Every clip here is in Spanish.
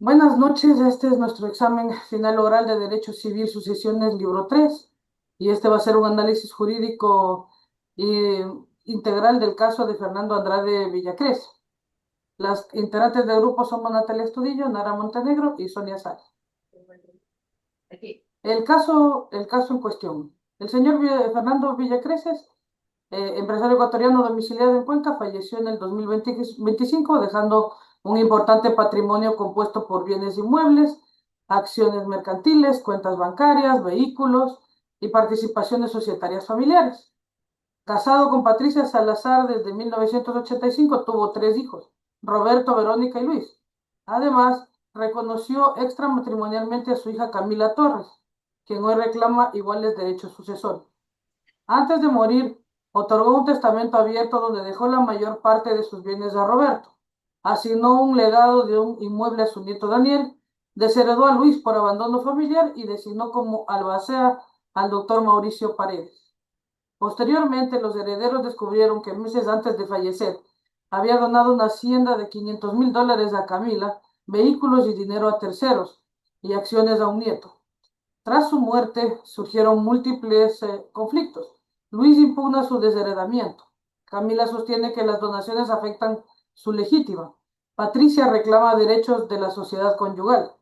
Buenas noches, este es nuestro examen final oral de Derecho Civil, Sucesiones, libro 3, y este va a ser un análisis jurídico eh, integral del caso de Fernando Andrade Villacrés. Las integrantes del grupo somos Natalia Estudillo, Nara Montenegro y Sonia Sá. El caso en cuestión. El señor Fernando Villacreses, empresario ecuatoriano domiciliado en Cuenca, falleció en el 2025, dejando un importante patrimonio compuesto por bienes inmuebles, acciones mercantiles, cuentas bancarias, vehículos y participaciones societarias familiares. Casado con Patricia Salazar desde 1985, tuvo tres hijos, Roberto, Verónica y Luis. Además, reconoció extramatrimonialmente a su hija Camila Torres, quien hoy reclama iguales derechos sucesores. Antes de morir, otorgó un testamento abierto donde dejó la mayor parte de sus bienes a Roberto. Asignó un legado de un inmueble a su nieto Daniel, desheredó a Luis por abandono familiar y designó como albacea al doctor Mauricio Paredes. Posteriormente, los herederos descubrieron que meses antes de fallecer había donado una hacienda de $500,000 a Camila, vehículos y dinero a terceros y acciones a un nieto. Tras su muerte surgieron múltiples conflictos. Luis impugna su desheredamiento. Camila sostiene que las donaciones afectan su legítima. Patricia reclama derechos de la sociedad conyugal.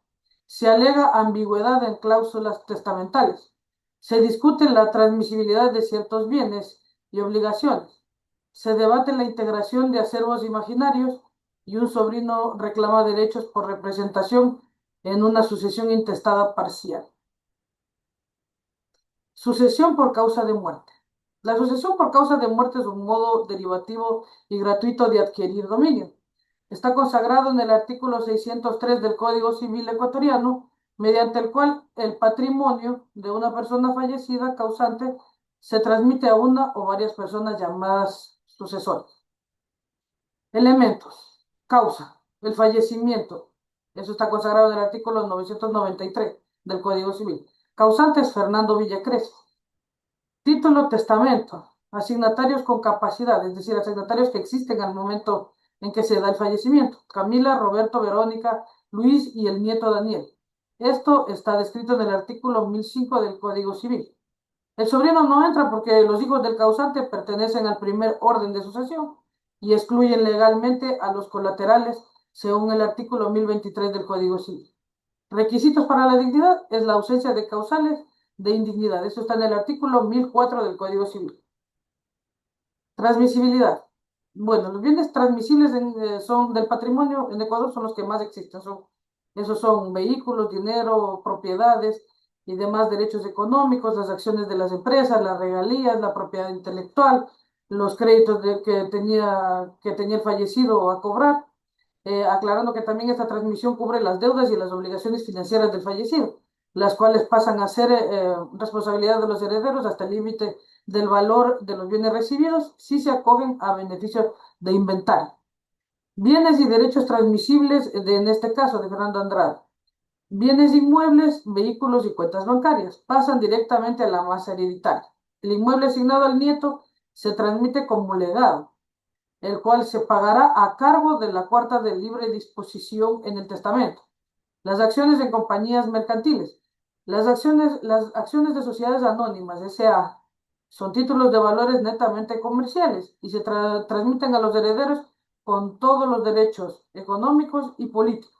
Se alega ambigüedad en cláusulas testamentales. Se discute la transmisibilidad de ciertos bienes y obligaciones. Se debate la integración de acervos imaginarios y un sobrino reclama derechos por representación en una sucesión intestada parcial. Sucesión por causa de muerte. La sucesión por causa de muerte es un modo derivativo y gratuito de adquirir dominio. Está consagrado en el artículo 603 del Código Civil ecuatoriano, mediante el cual el patrimonio de una persona fallecida causante se transmite a una o varias personas llamadas sucesores. Elementos. Causa. El fallecimiento. Eso está consagrado en el artículo 993 del Código Civil. Causante es Fernando Villacrés. Título, testamento. Asignatarios con capacidad, es decir, asignatarios que existen al momento en que se da el fallecimiento. Camila, Roberto, Verónica, Luis y el nieto Daniel. Esto está descrito en el artículo 1005 del Código Civil. El sobrino no entra porque los hijos del causante pertenecen al primer orden de sucesión y excluyen legalmente a los colaterales según el artículo 1023 del Código Civil. Requisitos para la dignidad es la ausencia de causales de indignidad. Eso está en el artículo 1004 del Código Civil. Transmisibilidad. Bueno, los bienes transmisibles son del patrimonio en Ecuador son los que más existen. Esos son vehículos, dinero, propiedades y demás derechos económicos, las acciones de las empresas, las regalías, la propiedad intelectual, los créditos que tenía el fallecido a cobrar, aclarando que también esta transmisión cubre las deudas y las obligaciones financieras del fallecido, las cuales pasan a ser responsabilidad de los herederos hasta el límite del valor de los bienes recibidos si se acogen a beneficio de inventario. Bienes y derechos transmisibles, en este caso de Fernando Andrade. Bienes inmuebles, vehículos y cuentas bancarias pasan directamente a la masa hereditaria. El inmueble asignado al nieto se transmite como legado, el cual se pagará a cargo de la cuarta de libre disposición en el testamento. Las acciones en compañías mercantiles. Las acciones de sociedades anónimas, S.A., son títulos de valores netamente comerciales y se transmiten a los herederos con todos los derechos económicos y políticos.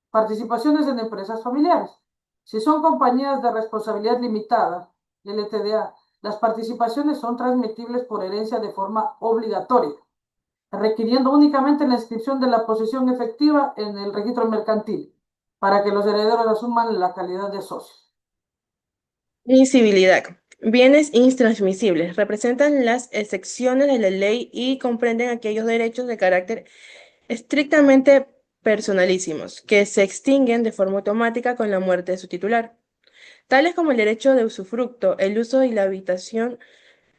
Participaciones en empresas familiares. Si son compañías de responsabilidad limitada, LTDA, las participaciones son transmitibles por herencia de forma obligatoria, requiriendo únicamente la inscripción de la posesión efectiva en el registro mercantil, para que los herederos asuman la calidad de socios. Invisibilidad. Bienes intransmisibles. Representan las excepciones de la ley y comprenden aquellos derechos de carácter estrictamente personalísimos, que se extinguen de forma automática con la muerte de su titular, tales como el derecho de usufructo, el uso y la habitación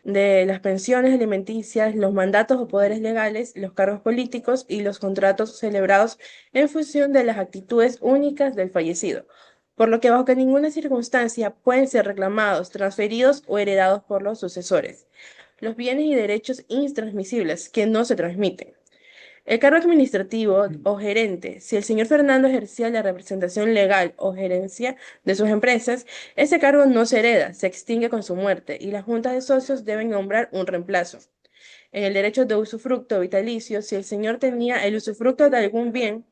de las pensiones alimenticias, los mandatos o poderes legales, los cargos políticos y los contratos celebrados en función de las actitudes únicas del fallecido, por lo que bajo ninguna circunstancia pueden ser reclamados, transferidos o heredados por los sucesores. Los bienes y derechos intransmisibles que no se transmiten. El cargo administrativo o gerente, si el señor Fernando ejercía la representación legal o gerencia de sus empresas, ese cargo no se hereda, se extingue con su muerte y las juntas de socios deben nombrar un reemplazo. En el derecho de usufructo vitalicio, si el señor tenía el usufructo de algún bien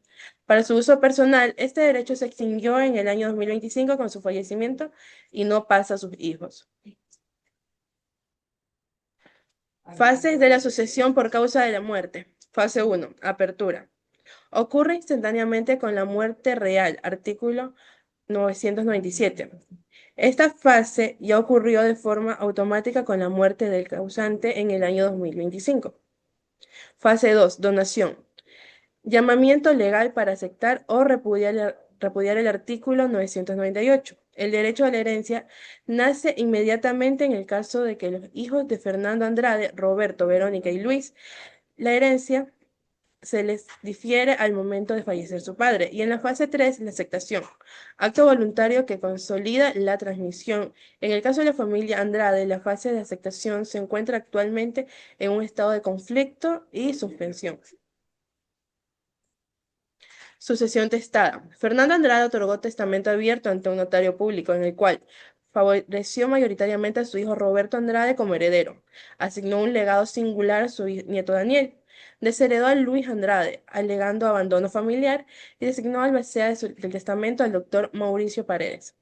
para su uso personal, este derecho se extinguió en el año 2025 con su fallecimiento y no pasa a sus hijos. Fases de la sucesión por causa de la muerte. Fase 1. Apertura. Ocurre instantáneamente con la muerte real, artículo 997. Esta fase ya ocurrió de forma automática con la muerte del causante en el año 2025. Fase 2. Donación. Llamamiento legal para aceptar o repudiar el artículo 998. El derecho a la herencia nace inmediatamente en el caso de que los hijos de Fernando Andrade, Roberto, Verónica y Luis, la herencia se les difiere al momento de fallecer su padre. Y en la fase 3, la aceptación, acto voluntario que consolida la transmisión. En el caso de la familia Andrade, la fase de aceptación se encuentra actualmente en un estado de conflicto y suspensión. Sucesión testada. Fernando Andrade otorgó testamento abierto ante un notario público en el cual favoreció mayoritariamente a su hijo Roberto Andrade como heredero. Asignó un legado singular a su nieto Daniel. Desheredó a Luis Andrade, alegando abandono familiar, y designó albacea del testamento al doctor Mauricio Paredes.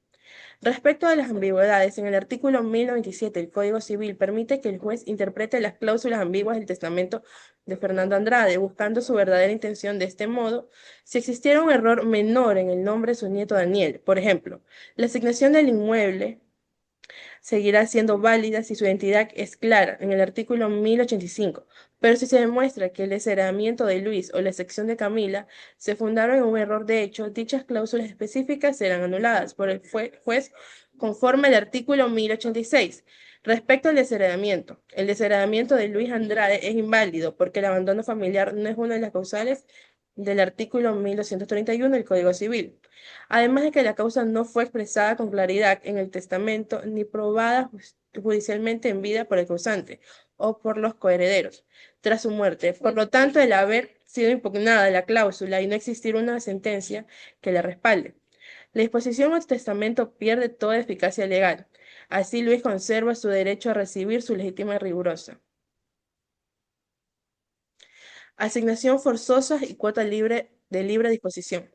Respecto a las ambigüedades, en el artículo 1097 del Código Civil permite que el juez interprete las cláusulas ambiguas del testamento de Fernando Andrade, buscando su verdadera intención. De este modo, si existiera un error menor en el nombre de su nieto Daniel, por ejemplo, la asignación del inmueble seguirá siendo válida si su identidad es clara en el artículo 1085, pero si se demuestra que el desheredamiento de Luis o la sección de Camila se fundaron en un error de hecho, dichas cláusulas específicas serán anuladas por el juez conforme al artículo 1086. Respecto al desheredamiento, el desheredamiento de Luis Andrade es inválido porque el abandono familiar no es una de las causales del artículo 1231 del Código Civil. Además de que la causa no fue expresada con claridad en el testamento ni probada judicialmente en vida por el causante o por los coherederos tras su muerte. Por lo tanto, el haber sido impugnada la cláusula y no existir una sentencia que la respalde. La disposición del testamento pierde toda eficacia legal. Así Luis conserva su derecho a recibir su legítima y rigurosa asignación forzosa y cuota libre de libre disposición.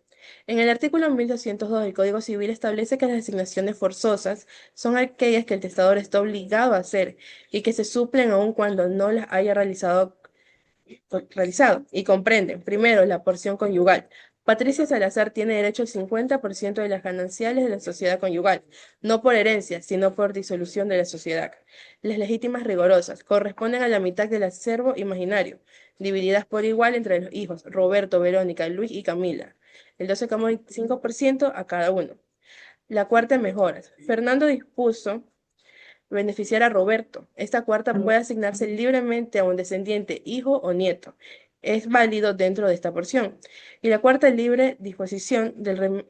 En el artículo 1202 del Código Civil establece que las asignaciones forzosas son aquellas que el testador está obligado a hacer y que se suplen aun cuando no las haya realizado y comprenden, primero, la porción conyugal. Patricia Salazar tiene derecho al 50% de las gananciales de la sociedad conyugal, no por herencia, sino por disolución de la sociedad. Las legítimas rigorosas corresponden a la mitad del acervo imaginario, divididas por igual entre los hijos Roberto, Verónica, Luis y Camila, el 12,25% a cada uno. La cuarta mejora. Fernando dispuso beneficiar a Roberto. Esta cuarta puede asignarse libremente a un descendiente, hijo o nieto. Es válido dentro de esta porción. Y la cuarta libre disposición del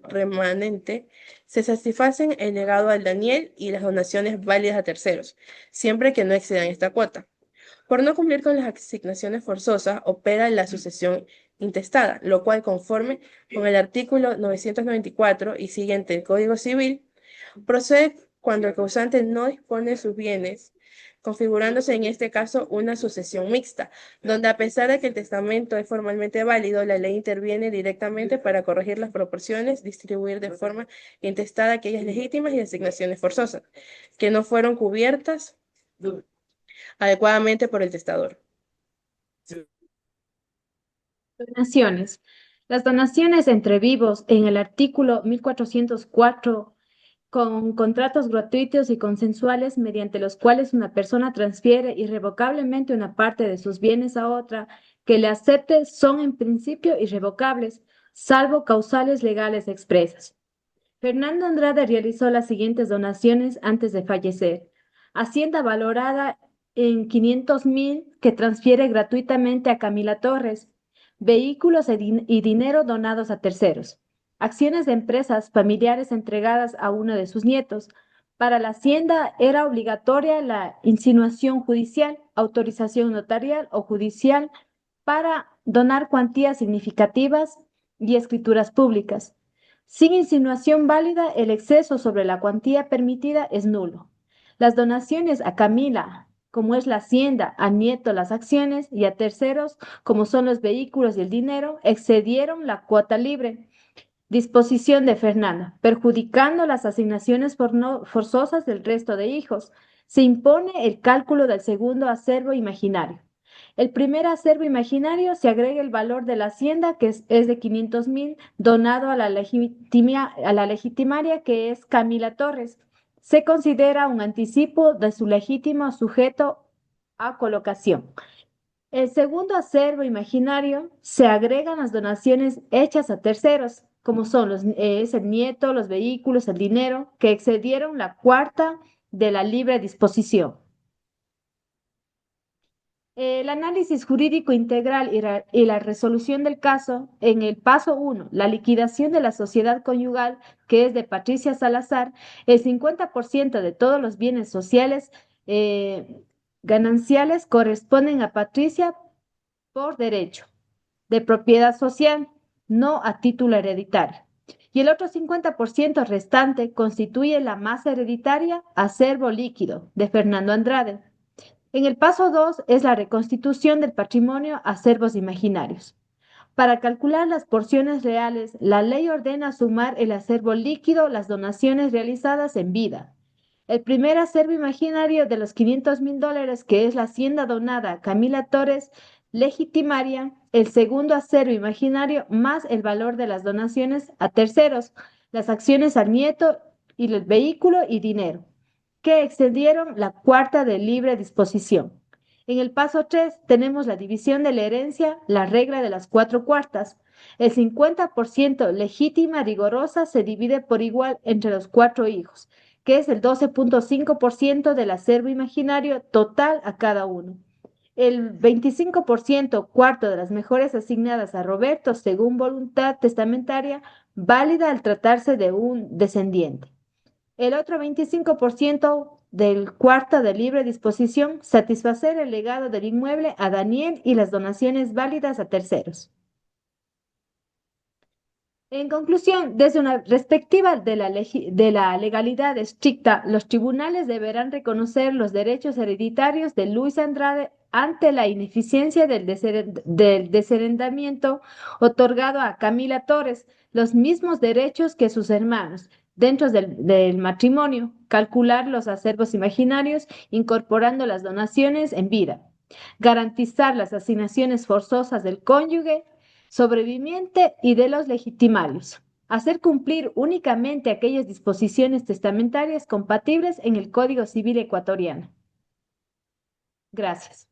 remanente se satisfacen el legado al Daniel y las donaciones válidas a terceros, siempre que no excedan esta cuota. Por no cumplir con las asignaciones forzosas, opera la sucesión intestada, lo cual, conforme con el artículo 994 y siguiente del Código Civil, procede cuando el causante no dispone de sus bienes, configurándose en este caso una sucesión mixta, donde a pesar de que el testamento es formalmente válido, la ley interviene directamente para corregir las proporciones, distribuir de forma intestada aquellas legítimas y asignaciones forzosas, que no fueron cubiertas adecuadamente por el testador. Donaciones. Las donaciones entre vivos en el artículo 1404 con contratos gratuitos y consensuales mediante los cuales una persona transfiere irrevocablemente una parte de sus bienes a otra que le acepte son en principio irrevocables, salvo causales legales expresas. Fernando Andrade realizó las siguientes donaciones antes de fallecer. Hacienda valorada en 500.000 que transfiere gratuitamente a Camila Torres. Vehículos y dinero donados a terceros. Acciones de empresas familiares entregadas a uno de sus nietos. Para la Hacienda era obligatoria la insinuación judicial, autorización notarial o judicial para donar cuantías significativas y escrituras públicas. Sin insinuación válida, el exceso sobre la cuantía permitida es nulo. Las donaciones a Camila, como es la hacienda, a Nieto las acciones y a terceros, como son los vehículos y el dinero, excedieron la cuota libre. Disposición de Fernanda, perjudicando las asignaciones forzosas del resto de hijos. Se impone el cálculo del segundo acervo imaginario. El primer acervo imaginario se agrega el valor de la hacienda, que es de 500.000, donado a la legitimaria, que es Camila Torres. Se considera un anticipo de su legítimo sujeto a colocación. El segundo acervo imaginario se agregan las donaciones hechas a terceros, como son es el nieto, los vehículos, el dinero, que excedieron la cuarta de la libre disposición. El análisis jurídico integral y la resolución del caso en el paso 1, la liquidación de la sociedad conyugal, que es de Patricia Salazar, el 50% de todos los bienes sociales gananciales corresponden a Patricia por derecho de propiedad social, no a título hereditario. Y el otro 50% restante constituye la masa hereditaria acervo líquido de Fernando Andrade. En el paso 2 es la reconstitución del patrimonio a acervos imaginarios. Para calcular las porciones reales, la ley ordena sumar el acervo líquido las donaciones realizadas en vida. El primer acervo imaginario de los $500.000, que es la hacienda donada a Camila Torres, legitimaria. El segundo acervo imaginario más el valor de las donaciones a terceros, las acciones al nieto y el vehículo y dinero, que excedieron la cuarta de libre disposición. En el paso 3 tenemos la división de la herencia, la regla de las 4/4. El 50% legítima rigorosa se divide por igual entre los 4 hijos, que es el 12.5% del acervo imaginario total a cada uno. El 25% cuarto de las mejores asignadas a Roberto según voluntad testamentaria, válida al tratarse de un descendiente. El otro 25% del cuarto de libre disposición, satisfacer el legado del inmueble a Daniel y las donaciones válidas a terceros. En conclusión, desde una perspectiva de la legalidad estricta, los tribunales deberán reconocer los derechos hereditarios de Luis Andrade ante la ineficiencia del desheredamiento otorgado a Camila Torres, los mismos derechos que sus hermanos dentro del matrimonio, calcular los acervos imaginarios incorporando las donaciones en vida, garantizar las asignaciones forzosas del cónyuge sobreviviente y de los legitimarios. Hacer cumplir únicamente aquellas disposiciones testamentarias compatibles en el Código Civil ecuatoriano. Gracias.